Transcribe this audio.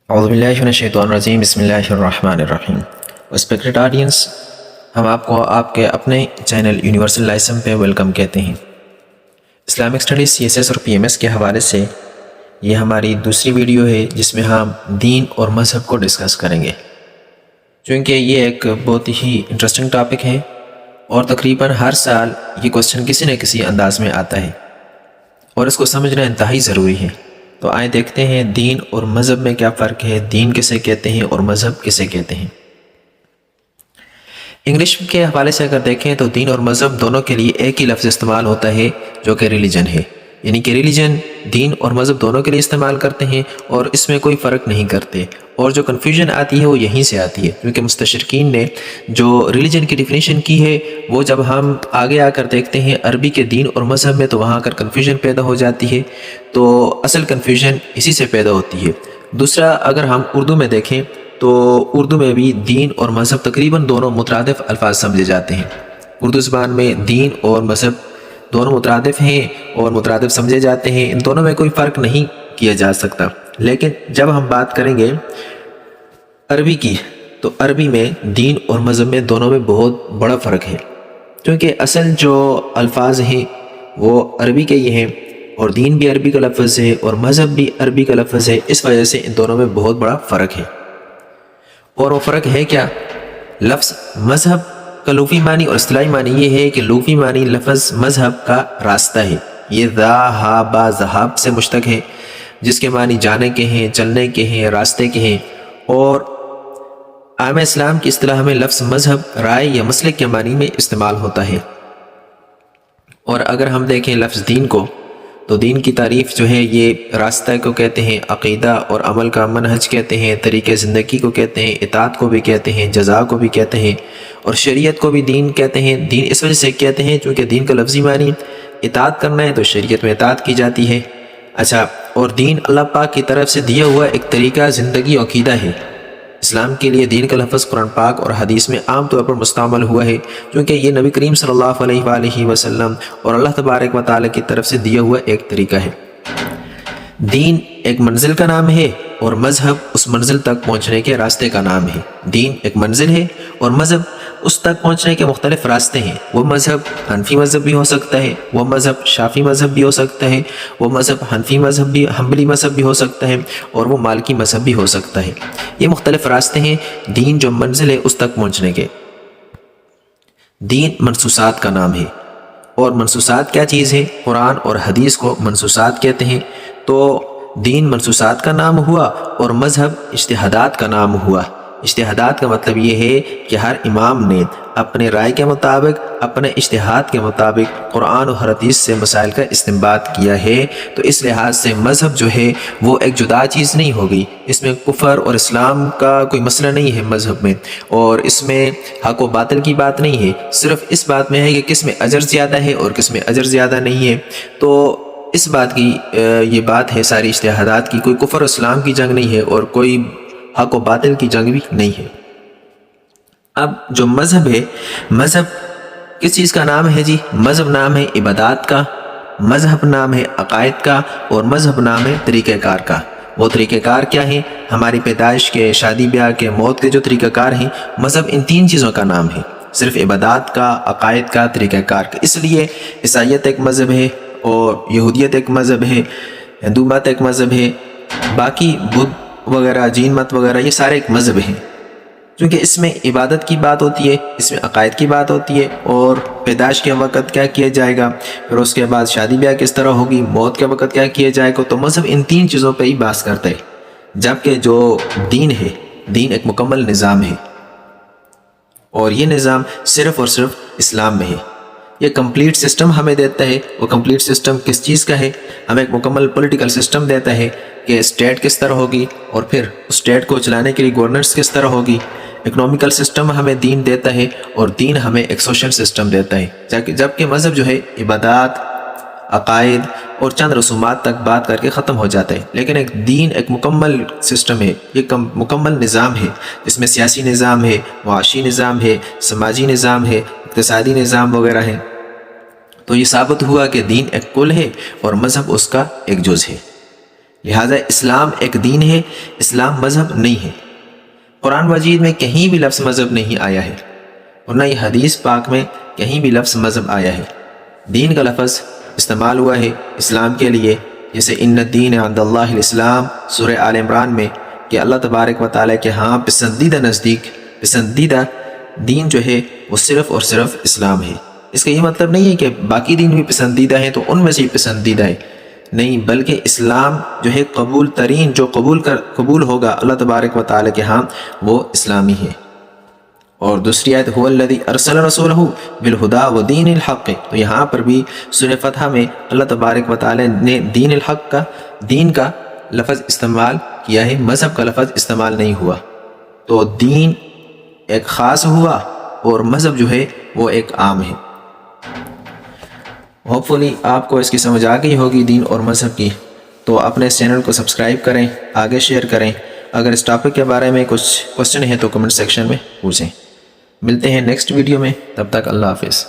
اعوذ باللہ من الشیطان الرجیم بسم اللہ الرحمن الرحیم ریسپیکٹڈ آڈینس، ہم آپ کو آپ کے اپنے چینل یونیورسل لائسم پہ ویلکم کہتے ہیں۔ اسلامک اسٹڈیز CSS اور PMS کے حوالے سے یہ ہماری دوسری ویڈیو ہے جس میں ہم دین اور مذہب کو ڈسکس کریں گے، چونکہ یہ ایک بہت ہی انٹرسٹنگ ٹاپک ہے اور تقریباً ہر سال یہ کوسچن کسی نہ کسی انداز میں آتا ہے اور اس کو سمجھنا انتہائی ضروری ہے۔ تو آئے دیکھتے ہیں دین اور مذہب میں کیا فرق ہے، دین کسے کہتے ہیں اور مذہب کسے کہتے ہیں۔ انگلش کے حوالے سے اگر دیکھیں تو دین اور مذہب دونوں کے لیے ایک ہی لفظ استعمال ہوتا ہے جو کہ ریلیجن ہے، یعنی کہ ریلیجن دین اور مذہب دونوں کے لیے استعمال کرتے ہیں اور اس میں کوئی فرق نہیں کرتے، اور جو کنفیوژن آتی ہے وہ یہیں سے آتی ہے کیونکہ مستشرقین نے جو ریلیجن کی ڈیفینیشن کی ہے وہ جب ہم آگے آ کر دیکھتے ہیں عربی کے دین اور مذہب میں تو وہاں کر کنفیوژن پیدا ہو جاتی ہے، تو اصل کنفیوژن اسی سے پیدا ہوتی ہے۔ دوسرا اگر ہم اردو میں دیکھیں تو اردو میں بھی دین اور مذہب تقریباً دونوں مترادف الفاظ سمجھے جاتے ہیں۔ اردو زبان میں دین اور مذہب دونوں مترادف ہیں اور مترادف سمجھے جاتے ہیں، ان دونوں میں کوئی فرق نہیں کیا جا سکتا۔ لیکن جب ہم بات کریں گے عربی کی تو عربی میں دین اور مذہب میں دونوں میں بہت بڑا فرق ہے، کیونکہ اصل جو الفاظ ہیں وہ عربی کے ہی ہیں اور دین بھی عربی کا لفظ ہے اور مذہب بھی عربی کا لفظ ہے، اس وجہ سے ان دونوں میں بہت بڑا فرق ہے۔ اور وہ فرق ہے کیا؟ لفظ مذہب کا لغوی معنی اور اصطلاحی معنی یہ ہے کہ لغوی معنی لفظ مذہب کا راستہ ہے، یہ ذہب ذہاب سے مشتق ہے جس کے معنی جانے کے ہیں، چلنے کے ہیں، راستے کے ہیں، اور عام اسلام کی اصطلاح میں لفظ مذہب رائے یا مسلک کے معنی میں استعمال ہوتا ہے۔ اور اگر ہم دیکھیں لفظ دین کو تو دین کی تعریف جو ہے یہ راستہ کو کہتے ہیں، عقیدہ اور عمل کا منہج کہتے ہیں، طریقے زندگی کو کہتے ہیں، اطاعت کو بھی کہتے ہیں، جزا کو بھی کہتے ہیں، اور شریعت کو بھی دین کہتے ہیں۔ دین اس وجہ سے کہتے ہیں چونکہ دین کا لفظی معنی اطاعت کرنا ہے تو شریعت میں اطاعت کی جاتی ہے۔ اچھا، اور دین اللہ پاک کی طرف سے دیا ہوا ایک طریقہ زندگی اور عقیدہ ہے۔ اسلام کے لیے دین کا لفظ قرآن پاک اور حدیث میں عام طور پر مستعمل ہوا ہے، کیونکہ یہ نبی کریم صلی اللہ علیہ وآلہ وسلم اور اللہ تبارک و تعالیٰ کی طرف سے دیا ہوا ایک طریقہ ہے۔ دین ایک منزل کا نام ہے اور مذہب اس منزل تک پہنچنے کے راستے کا نام ہے۔ دین ایک منزل ہے اور مذہب اس تک پہنچنے کے مختلف راستے ہیں۔ وہ مذہب حنفی مذہب بھی ہو سکتا ہے، وہ مذہب شافعی مذہب بھی ہو سکتا ہے، وہ مذہب حنفی مذہب بھی حنبلی مذہب بھی ہو سکتا ہے، اور وہ مالکی مذہب بھی ہو سکتا ہے۔ یہ مختلف راستے ہیں دین جو منزل ہے اس تک پہنچنے کے۔ دین منصوصات کا نام ہے، اور منصوصات کیا چیز ہے؟ قرآن اور حدیث کو منصوصات کہتے ہیں۔ تو دین منصوصات کا نام ہوا اور مذہب اجتہادات کا نام ہوا۔ اجتہادات کا مطلب یہ ہے کہ ہر امام نے اپنے رائے کے مطابق، اپنے اجتہاد کے مطابق قرآن اور حدیث سے مسائل کا استنباط کیا ہے۔ تو اس لحاظ سے مذہب جو ہے وہ ایک جدا چیز نہیں ہوگی، اس میں کفر اور اسلام کا کوئی مسئلہ نہیں ہے مذہب میں، اور اس میں حق و باطل کی بات نہیں ہے، صرف اس بات میں ہے کہ کس میں اجر زیادہ ہے اور کس میں اجر زیادہ نہیں ہے۔ تو اس بات کی یہ بات ہے ساری اجتہادات کی، کوئی کفر و اسلام کی جنگ نہیں ہے اور کوئی حق و باطل کی جنگ بھی نہیں ہے۔ اب جو مذہب ہے، مذہب کس چیز کا نام ہے جی؟ مذہب نام ہے عبادات کا، مذہب نام ہے عقائد کا، اور مذہب نام ہے طریقہ کار کا۔ وہ طریقہ کار کیا ہیں؟ ہماری پیدائش کے، شادی بیاہ کے، موت کے جو طریقہ کار ہیں، مذہب ان تین چیزوں کا نام ہے، صرف عبادات کا، عقائد کا، طریقہ کار کا۔ اس لیے عیسائیت ایک مذہب ہے اور یہودیت ایک مذہب ہے، ہندو مت ایک مذہب ہے، باقی بدھ وغیرہ، جین مت وغیرہ، یہ سارے ایک مذہب ہیں، کیونکہ اس میں عبادت کی بات ہوتی ہے، اس میں عقائد کی بات ہوتی ہے، اور پیدائش کے وقت کیا کیا جائے گا، پھر اس کے بعد شادی بیاہ کس طرح ہوگی، موت کے وقت کیا کیا جائے گا۔ تو مذہب ان تین چیزوں پہ ہی بحث کرتا ہے، جبکہ جو دین ہے، دین ایک مکمل نظام ہے، اور یہ نظام صرف اور صرف اسلام میں ہے۔ یہ کمپلیٹ سسٹم ہمیں دیتا ہے۔ وہ کمپلیٹ سسٹم کس چیز کا ہے؟ ہمیں ایک مکمل پولیٹیکل سسٹم دیتا ہے کہ اسٹیٹ کس طرح ہوگی، اور پھر اسٹیٹ کو چلانے کے لیے گورننس کس طرح ہوگی۔ اکنومیکل سسٹم ہمیں دین دیتا ہے، اور دین ہمیں ایک سوشل سسٹم دیتا ہے، جبکہ مذہب جو ہے عبادات، عقائد اور چند رسومات تک بات کر کے ختم ہو جاتا ہے۔ لیکن ایک دین ایک مکمل سسٹم ہے، یہ مکمل نظام ہے، جس میں سیاسی نظام ہے، معاشی نظام ہے، سماجی نظام ہے، اقتصادی نظام وغیرہ ہے۔ تو یہ ثابت ہوا کہ دین ایک کل ہے اور مذہب اس کا ایک جز ہے۔ لہٰذا اسلام ایک دین ہے، اسلام مذہب نہیں ہے۔ قرآن مجید میں کہیں بھی لفظ مذہب نہیں آیا ہے، اور نہ یہ حدیث پاک میں کہیں بھی لفظ مذہب آیا ہے۔ دین کا لفظ استعمال ہوا ہے اسلام کے لیے، جیسے ان الدین عند اللہ الاسلام سورہ آل عمران میں، کہ اللہ تبارک و تعالیٰ کے ہاں پسندیدہ دین جو ہے وہ صرف اور صرف اسلام ہے۔ اس کا یہ مطلب نہیں ہے کہ باقی دین بھی پسندیدہ ہیں تو ان میں سے ہی پسندیدہ ہے، نہیں، بلکہ اسلام جو ہے قبول ترین، جو قبول ہوگا اللہ تبارک و تعالیٰ کے ہاں، وہ اسلامی ہے۔ اور دوسری آیت هو الذی ارسل رسولہ بالہدی ودین الحق، تو یہاں پر بھی سورہ فتح میں اللہ تبارک و تعالیٰ نے دین الحق کا، دین کا لفظ استعمال کیا ہے، مذہب کا لفظ استعمال نہیں ہوا۔ تو دین ایک خاص ہوا اور مذہب جو ہے وہ ایک عام ہے۔ ہوپ فلی آپ کو اس کی سمجھ آ گئی ہوگی دین اور مذہب کی، تو اپنے اس چینل کو سبسکرائب کریں، آگے شیئر کریں۔ اگر اس ٹاپک کے بارے میں کچھ کوسچن ہے تو کمنٹ سیکشن میں پوچھیں۔ ملتے ہیں نیکسٹ ویڈیو میں، تب تک اللہ حافظ۔